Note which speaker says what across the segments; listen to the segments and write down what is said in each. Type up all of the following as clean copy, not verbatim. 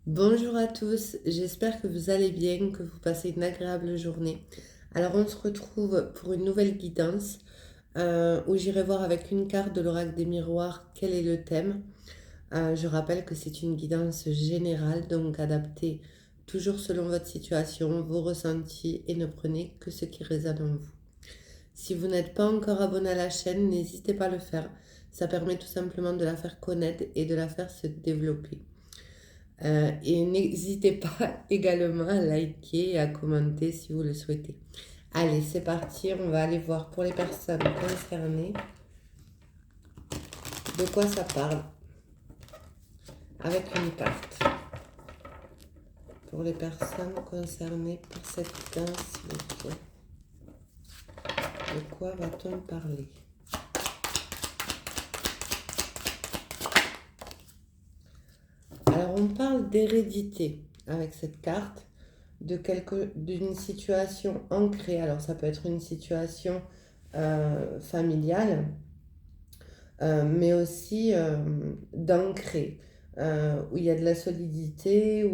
Speaker 1: Bonjour à tous, j'espère que vous allez bien, que vous passez une agréable journée. Alors on se retrouve pour une nouvelle guidance où j'irai voir avec une carte de l'oracle des miroirs quel est le thème. Je rappelle que c'est une guidance générale, donc adaptée toujours selon votre situation, vos ressentis et ne prenez que ce qui résonne en vous. Si vous n'êtes pas encore abonné à la chaîne, n'hésitez pas à le faire. Ça permet tout simplement de la faire connaître et de la faire se développer. Et n'hésitez pas également à liker et à commenter si vous le souhaitez. Allez, c'est parti, on va aller voir pour les personnes concernées de quoi ça parle avec une carte. Pour les personnes concernées par cette guidance, s'il vous plaît. De quoi va-t-on parler? Alors, on parle d'hérédité avec cette carte, d'une situation ancrée. Alors, ça peut être une situation familiale, mais aussi d'ancré, où il y a de la solidité,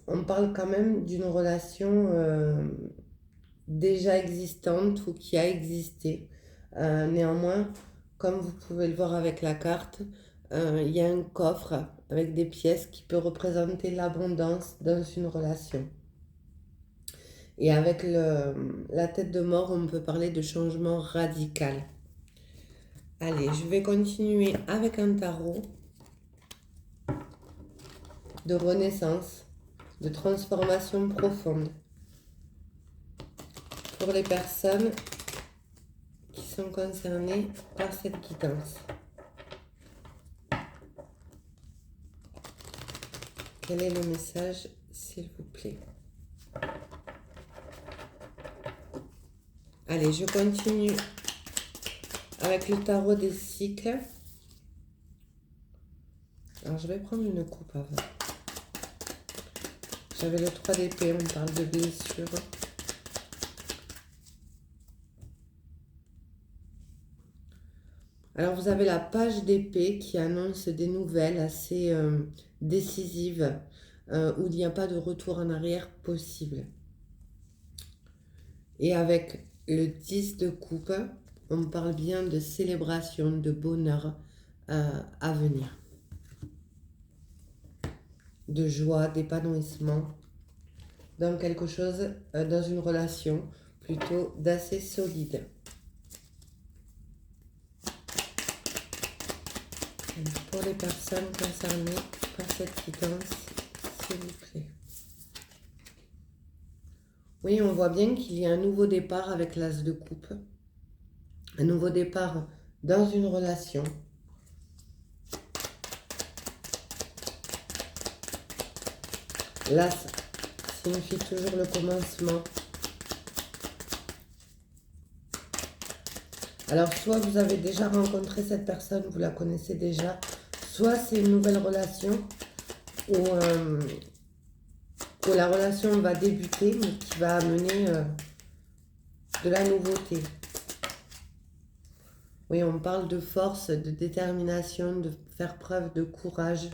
Speaker 1: on parle quand même d'une relation déjà existante ou qui a existé. Néanmoins, comme vous pouvez le voir avec la carte, il y a un coffre avec des pièces qui peut représenter l'abondance dans une relation. Et avec la tête de mort, on peut parler de changement radical. Allez, je vais continuer avec un tarot de renaissance, de transformation profonde. Pour les personnes qui sont concernées par cette guidance. Quel est le message, s'il vous plaît? Allez, je continue avec le tarot des cycles. Alors, je vais prendre une coupe avant. J'avais le 3 d'épée, on parle de blessure. Alors, vous avez la page d'épée qui annonce des nouvelles assez décisives où il n'y a pas de retour en arrière possible. Et avec le 10 de coupe, on parle bien de célébration, de bonheur à venir. De joie, d'épanouissement dans quelque chose, dans une relation plutôt d'assez solide. Pour les personnes concernées par cette guidance, s'il vous plaît. Oui, on voit bien qu'il y a un nouveau départ avec l'as de coupe. Un nouveau départ dans une relation. L'as signifie toujours le commencement. Alors, soit vous avez déjà rencontré cette personne, vous la connaissez déjà, soit c'est une nouvelle relation où la relation va débuter, mais qui va amener de la nouveauté. Oui, on parle de force, de détermination, de faire preuve de courage.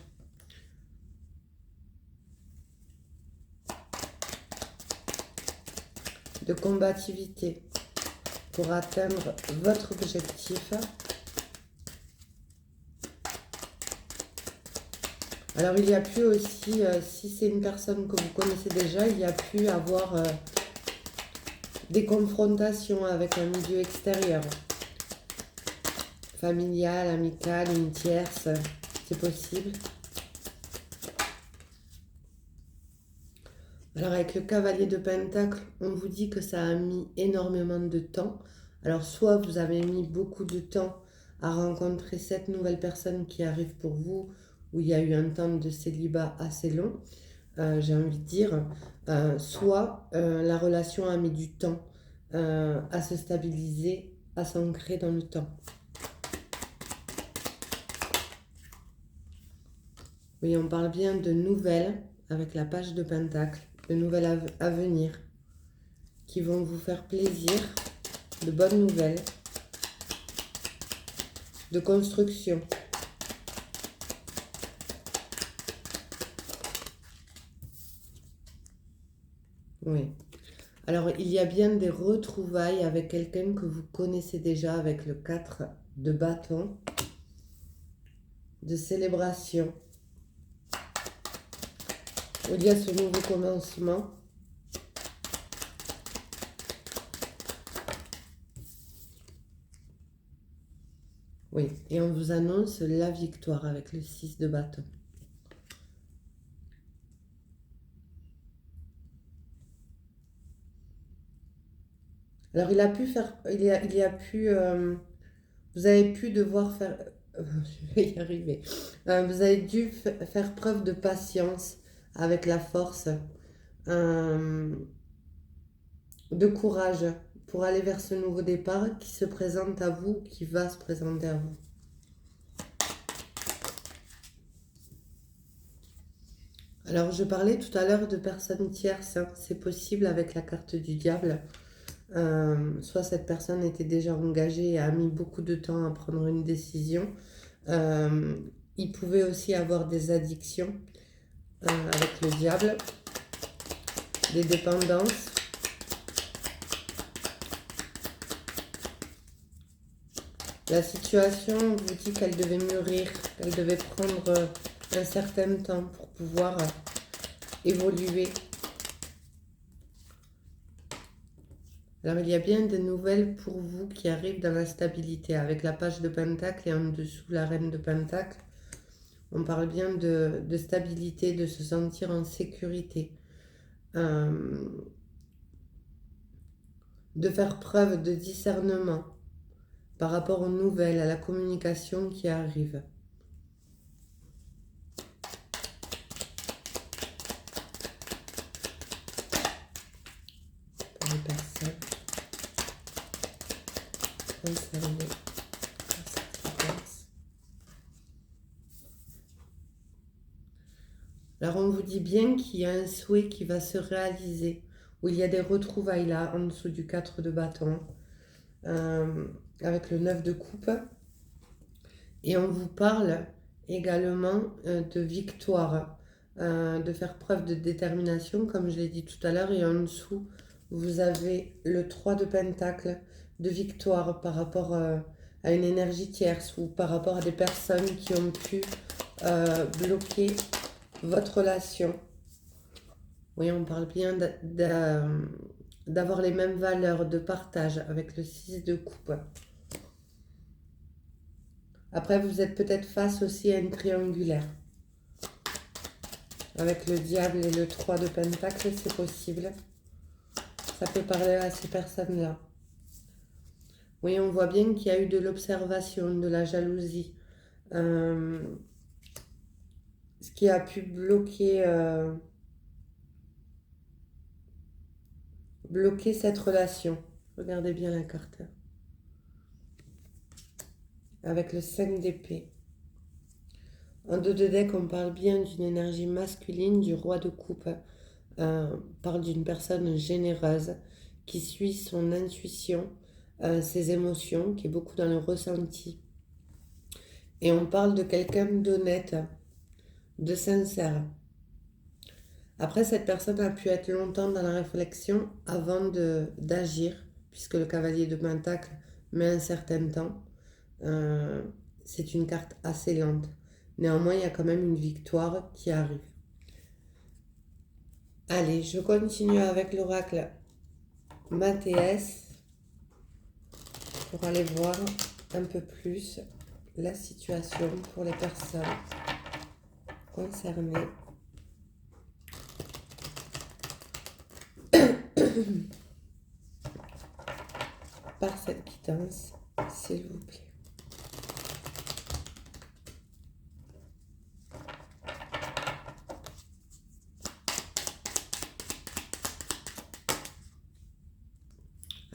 Speaker 1: De combativité pour atteindre votre objectif. Alors il y a pu aussi, si c'est une personne que vous connaissez déjà, il y a pu avoir des confrontations avec un milieu extérieur. Familial, amical, une tierce, c'est possible. Alors avec le cavalier de Pentacle, on vous dit que ça a mis énormément de temps. Alors soit vous avez mis beaucoup de temps à rencontrer cette nouvelle personne qui arrive pour vous, où il y a eu un temps de célibat assez long, j'ai envie de dire, soit la relation a mis du temps à se stabiliser, à s'ancrer dans le temps. Oui, on parle bien de nouvelles avec la page de Pentacle, de nouvelles à venir qui vont vous faire plaisir, de bonnes nouvelles, de construction. Oui. Alors, il y a bien des retrouvailles avec quelqu'un que vous connaissez déjà avec le 4 de bâton, de célébration. Il y a ce nouveau commencement. Oui, et on vous annonce la victoire avec le 6 de bâton. Alors, il a pu faire, il y a pu, vous avez pu devoir faire, je vais y arriver. Vous avez dû faire preuve de patience avec la force, de courage pour aller vers ce nouveau départ qui se présente à vous, qui va se présenter à vous. Alors, je parlais tout à l'heure de personnes tierces, hein. C'est possible avec la carte du diable. Soit cette personne était déjà engagée et a mis beaucoup de temps à prendre une décision. Il pouvait aussi avoir des addictions avec le diable, des dépendances. La situation vous dit qu'elle devait mûrir, qu'elle devait prendre un certain temps pour pouvoir évoluer. Alors il y a bien des nouvelles pour vous qui arrivent dans la stabilité. Avec la page de Pentacle et en dessous la reine de Pentacle, on parle bien de stabilité, de se sentir en sécurité. De faire preuve de discernement par rapport aux nouvelles, à la communication qui arrive. Pour les personnes concernées par cette fréquence. Alors on vous dit bien qu'il y a un souhait qui va se réaliser, où il y a des retrouvailles là, en dessous du 4 de bâton, avec le 9 de coupe. Et on vous parle également de victoire, de faire preuve de détermination, comme je l'ai dit tout à l'heure. Et en dessous, vous avez le 3 de pentacle, de victoire par rapport à une énergie tierce ou par rapport à des personnes qui ont pu bloquer votre relation. Oui, on parle bien d'avoir les mêmes valeurs de partage avec le 6 de coupe. Après, vous êtes peut-être face aussi à une triangulaire. Avec le diable et le 3 de pentacle, c'est possible. Ça peut parler à ces personnes-là. Oui, on voit bien qu'il y a eu de l'observation, de la jalousie. Ce qui a pu bloquer cette relation. Regardez bien la carte. Avec le 5 d'épée. En 2 de deck, on parle bien d'une énergie masculine, du roi de coupe. Parle d'une personne généreuse qui suit son intuition, ses émotions, qui est beaucoup dans le ressenti. Et on parle de quelqu'un d'honnête, de sincère. Après, cette personne a pu être longtemps dans la réflexion avant d'agir, puisque le cavalier de Pentacle met un certain temps. C'est une carte assez lente. Néanmoins, il y a quand même une victoire qui arrive. Allez, je continue avec l'oracle Mathéès pour aller voir un peu plus la situation pour les personnes concernées. Par cette guidance, s'il vous plaît.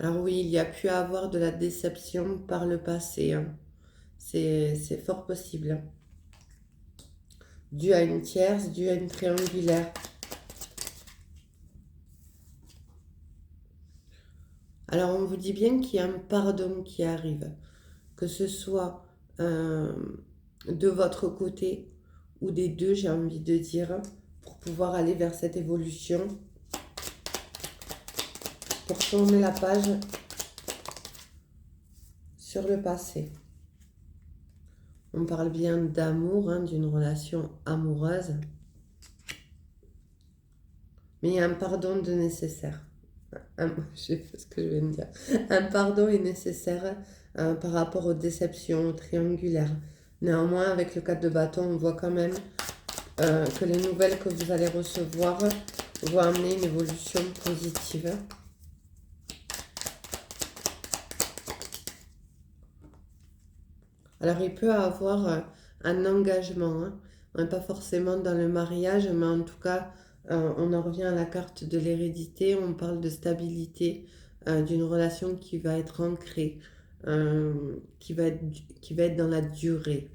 Speaker 1: Alors oui, il y a pu avoir de la déception par le passé, hein. C'est fort possible, hein. Dû à une tierce, dû à une triangulaire. Alors on vous dit bien qu'il y a un pardon qui arrive, que ce soit de votre côté ou des deux, j'ai envie de dire, pour pouvoir aller vers cette évolution. pour tourner la page sur le passé. On parle bien d'amour, hein, d'une relation amoureuse. Mais il y a un pardon de nécessaire. Je sais pas ce que je viens de dire. Un pardon est nécessaire par rapport aux déceptions, aux triangulaires. Néanmoins, avec le 4 de bâton, on voit quand même que les nouvelles que vous allez recevoir vont amener une évolution positive. Alors, il peut avoir un engagement, hein, pas forcément dans le mariage, mais en tout cas, on en revient à la carte de l'hérédité, on parle de stabilité, d'une relation qui va être ancrée, qui va être dans la durée.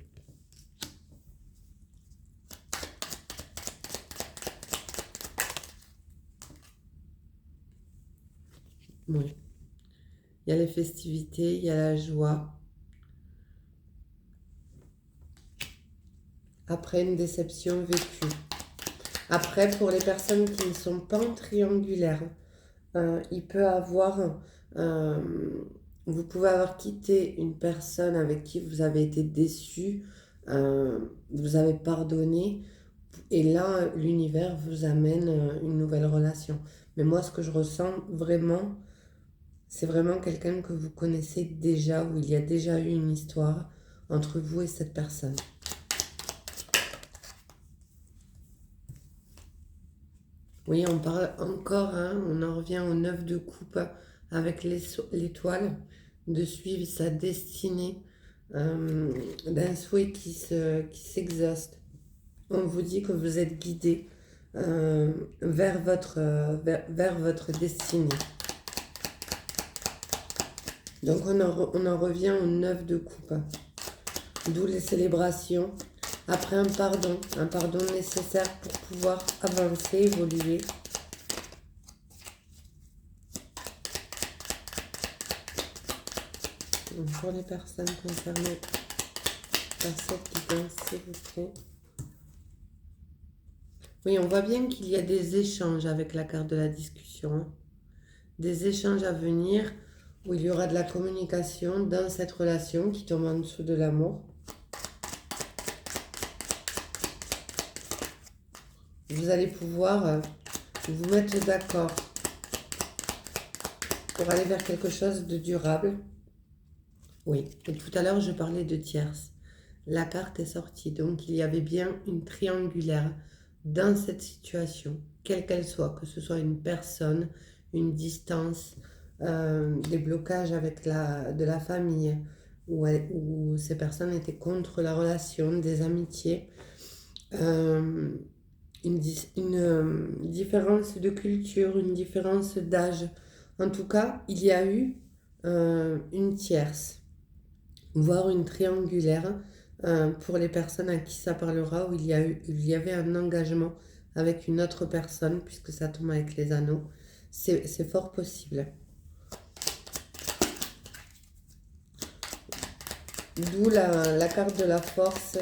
Speaker 1: Oui. Il y a les festivités, il y a la joie. Après une déception vécue. Après, pour les personnes qui ne sont pas en triangulaire, il peut avoir... vous pouvez avoir quitté une personne avec qui vous avez été déçu, vous avez pardonné, et là, l'univers vous amène une nouvelle relation. Mais moi, ce que je ressens vraiment, c'est vraiment quelqu'un que vous connaissez déjà, où il y a déjà eu une histoire entre vous et cette personne. Oui, on parle encore, hein, on en revient au 9 de coupe avec l'étoile, de suivre sa destinée, d'un souhait qui s'exauce. On vous dit que vous êtes guidé vers votre destinée. Donc on en revient au 9 de coupe, d'où les célébrations. Après un pardon nécessaire pour pouvoir avancer, évoluer. Donc pour les personnes concernées par cette guidance, s'il vous plaît. Oui, on voit bien qu'il y a des échanges avec la carte de la discussion, hein. Des échanges à venir où il y aura de la communication dans cette relation qui tombe en dessous de l'amour. Vous allez pouvoir vous mettre d'accord pour aller vers quelque chose de durable. Oui, et tout à l'heure, je parlais de tierce. La carte est sortie, donc il y avait bien une triangulaire dans cette situation, quelle qu'elle soit, que ce soit une personne, une distance, des blocages avec de la famille, où ces personnes étaient contre la relation, des amitiés, une différence de culture, une différence d'âge. En tout cas, il y a eu une tierce, voire une triangulaire, pour les personnes à qui ça parlera, où il y avait un engagement avec une autre personne, puisque ça tombe avec les anneaux. C'est fort possible. D'où la carte de la force,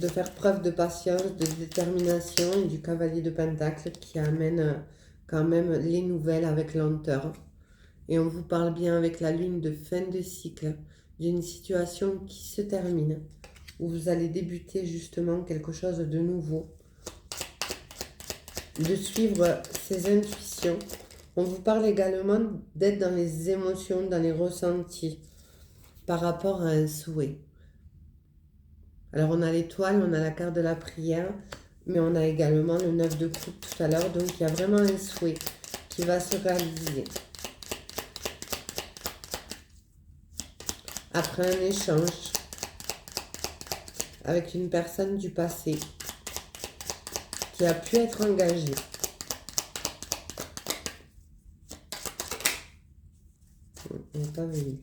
Speaker 1: de faire preuve de patience, de détermination, et du cavalier de Pentacle qui amène quand même les nouvelles avec lenteur. Et on vous parle bien avec la lune de fin de cycle, d'une situation qui se termine, où vous allez débuter justement quelque chose de nouveau, de suivre ses intuitions. On vous parle également d'être dans les émotions, dans les ressentis, par rapport à un souhait. Alors on a l'étoile, on a la carte de la prière, mais on a également le 9 de coupe tout à l'heure, donc il y a vraiment un souhait qui va se réaliser. Après un échange avec une personne du passé qui a pu être engagée. Elle n'est pas venue.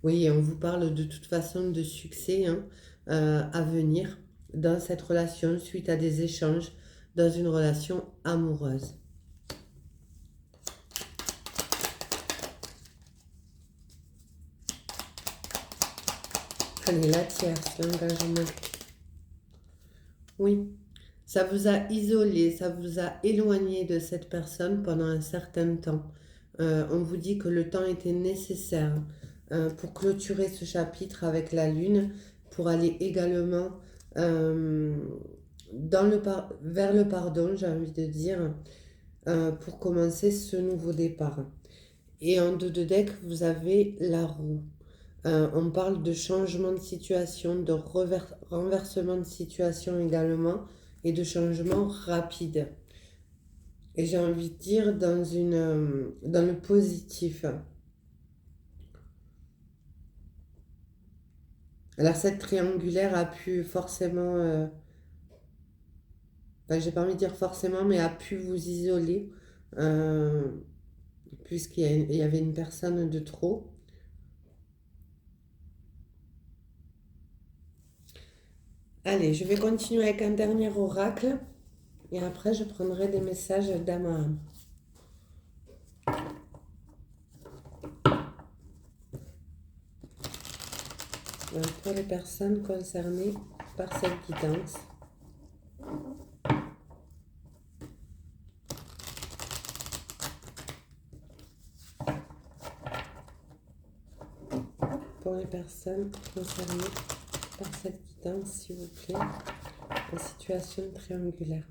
Speaker 1: Oui, on vous parle de toute façon de succès, hein, à venir dans cette relation suite à des échanges dans une relation amoureuse. Allez, la tierce, l'engagement. Oui, ça vous a isolé, ça vous a éloigné de cette personne pendant un certain temps. On vous dit que le temps était nécessaire pour clôturer ce chapitre avec la lune, pour aller également euh, vers le pardon, j'ai envie de dire, pour commencer ce nouveau départ. Et en dos de deck, vous avez la roue. On parle de changement de situation, de renversement de situation également, et de changement rapide. Et j'ai envie de dire dans le positif. Alors cette triangulaire a pu forcément, j'ai pas envie de dire forcément, mais a pu vous isoler, euh, puisqu'il y avait une personne de trop. Allez, je vais continuer avec un dernier oracle, et après je prendrai des messages d'âme à âme. Pour les personnes concernées par cette guidance. Pour les personnes concernées par cette guidance, s'il vous plaît, en situation triangulaire.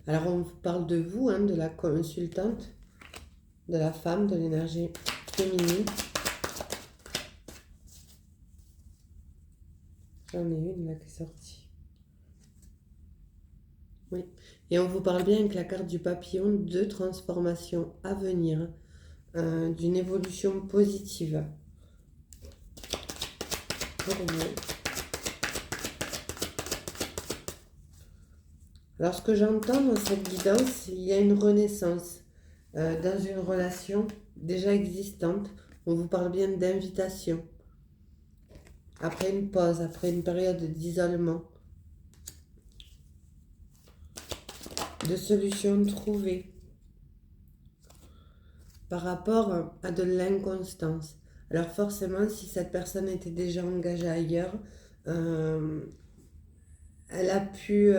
Speaker 1: Alors on parle de vous, de la consultante, de la femme, de l'énergie féminine. J'en ai une là qui est sortie. Oui. Et on vous parle bien avec la carte du papillon de transformation à venir, d'une évolution positive pour vous. Alors ce que j'entends dans cette guidance, il y a une renaissance dans une relation déjà existante. On vous parle bien d'invitation. Après une pause, après une période d'isolement, de solutions trouvées par rapport à de l'inconstance. Alors forcément, si cette personne était déjà engagée ailleurs, elle a pu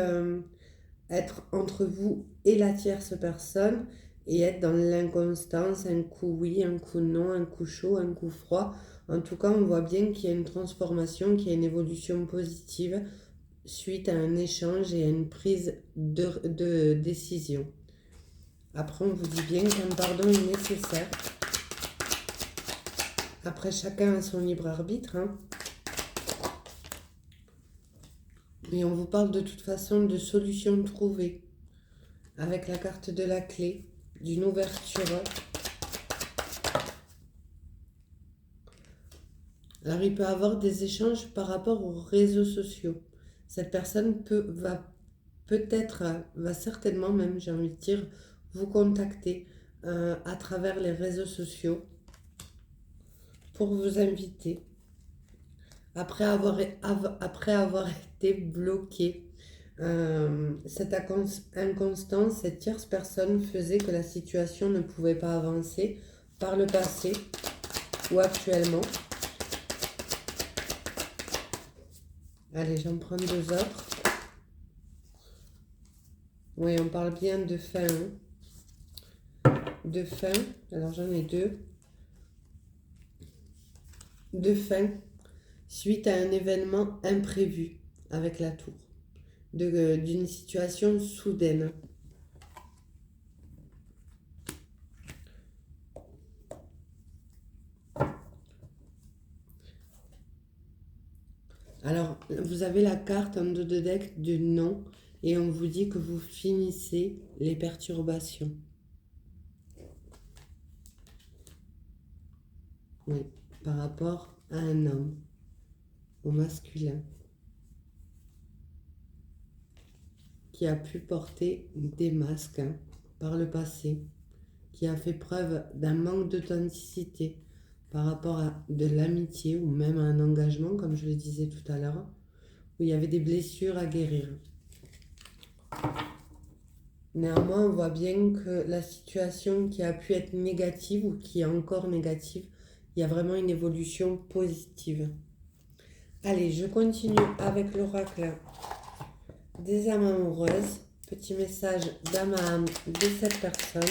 Speaker 1: être entre vous et la tierce personne et être dans l'inconstance, un coup oui, un coup non, un coup chaud, un coup froid. En tout cas, on voit bien qu'il y a une transformation, qu'il y a une évolution positive suite à un échange et à une prise de décision. Après, on vous dit bien qu'un pardon est nécessaire. Après, chacun a son libre arbitre. Et on vous parle de toute façon de solutions trouvées. Avec la carte de la clé, d'une ouverture. Alors, il peut y avoir des échanges par rapport aux réseaux sociaux. Cette personne va certainement même, j'ai envie de dire, vous contacter à travers les réseaux sociaux pour vous inviter. Après avoir été bloqué, cette inconstance, cette tierce personne faisait que la situation ne pouvait pas avancer par le passé ou actuellement. Allez, j'en prends deux autres. Oui, on parle bien de fin. De fin. Alors, j'en ai deux. De fin suite à un événement imprévu avec la tour. D'une situation soudaine. Alors, vous avez la carte en dos de deck de non et on vous dit que vous finissez les perturbations. Oui, par rapport à un homme, au masculin, qui a pu porter des masques par le passé, qui a fait preuve d'un manque d'authenticité par rapport à de l'amitié ou même à un engagement, comme je le disais tout à l'heure, où il y avait des blessures à guérir. Néanmoins, on voit bien que la situation qui a pu être négative ou qui est encore négative, il y a vraiment une évolution positive. Allez, je continue avec l'oracle des âmes amoureuses. Petit message d'âme à âme de cette personne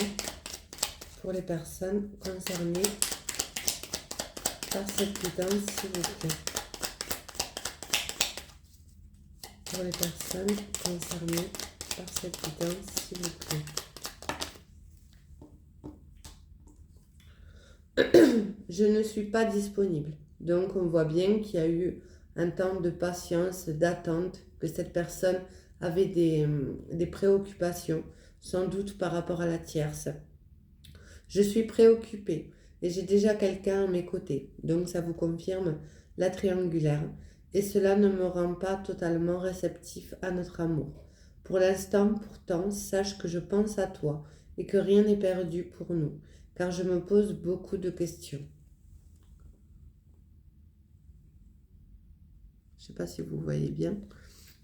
Speaker 1: pour les personnes concernées par cette guidance, s'il vous plaît. Pour les personnes concernées par cette guidance, s'il vous plaît. Je ne suis pas disponible. Donc, on voit bien qu'il y a eu un temps de patience, d'attente, que cette personne avait des préoccupations, sans doute par rapport à la tierce. Je suis préoccupée et j'ai déjà quelqu'un à mes côtés. Donc, ça vous confirme la triangulaire. Et cela ne me rend pas totalement réceptif à notre amour. Pour l'instant, pourtant, sache que je pense à toi et que rien n'est perdu pour nous, car je me pose beaucoup de questions. Je ne sais pas si vous voyez bien.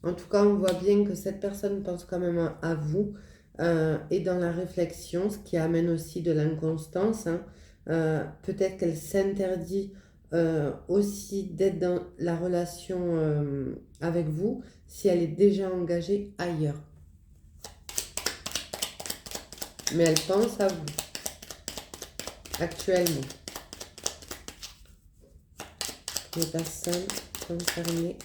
Speaker 1: En tout cas, on voit bien que cette personne pense quand même à vous et dans la réflexion, ce qui amène aussi de l'inconstance. Hein. Peut-être qu'elle s'interdit aussi d'être dans la relation avec vous si elle est déjà engagée ailleurs. Mais elle pense à vous actuellement. Les personnes concernées.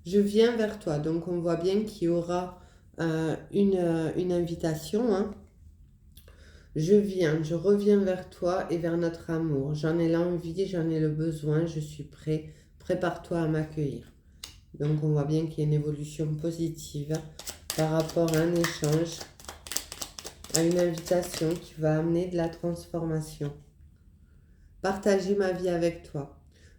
Speaker 1: Je viens vers toi. Donc, on voit bien qu'il y aura une invitation. Hein. Je reviens vers toi et vers notre amour. J'en ai l'envie, j'en ai le besoin, je suis prêt. Prépare-toi à m'accueillir. Donc, on voit bien qu'il y a une évolution positive par rapport à un échange, à une invitation qui va amener de la transformation. Partager ma vie avec toi.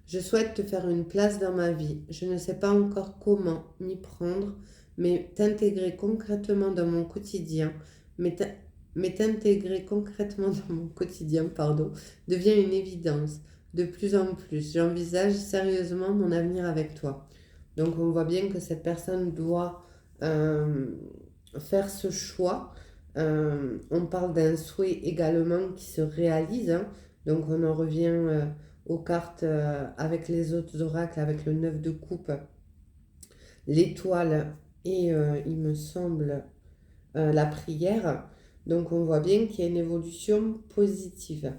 Speaker 1: Je souhaite te faire une place dans ma vie. Je ne sais pas encore comment m'y prendre, mais t'intégrer concrètement dans mon quotidien, t'intégrer concrètement dans mon quotidien, devient une évidence. De plus en plus, j'envisage sérieusement mon avenir avec toi. Donc on voit bien que cette personne doit faire ce choix. On parle d'un souhait également qui se réalise. Hein. Donc on en revient aux cartes avec les autres oracles, avec le 9 de coupe, l'étoile et il me semble la prière. Donc on voit bien qu'il y a une évolution positive.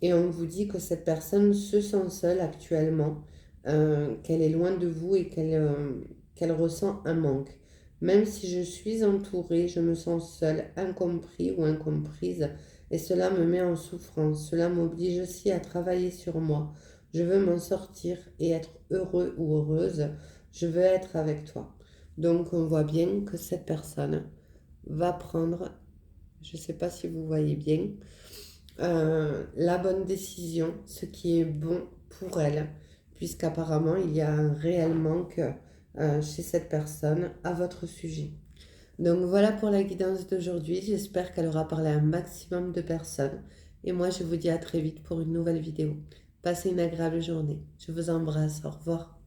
Speaker 1: Et on vous dit que cette personne se sent seule actuellement, qu'elle est loin de vous et qu'elle ressent un manque. Même si je suis entourée, je me sens seule, incompris ou incomprise, et cela me met en souffrance. Cela m'oblige aussi à travailler sur moi. Je veux m'en sortir et être heureux ou heureuse. Je veux être avec toi. Donc on voit bien que cette personne va prendre, je ne sais pas si vous voyez bien, la bonne décision, ce qui est bon pour elle, puisqu'apparemment il y a un réel manque chez cette personne à votre sujet. Donc voilà pour la guidance d'aujourd'hui, j'espère qu'elle aura parlé à un maximum de personnes et moi je vous dis à très vite pour une nouvelle vidéo. Passez une agréable journée, je vous embrasse, au revoir.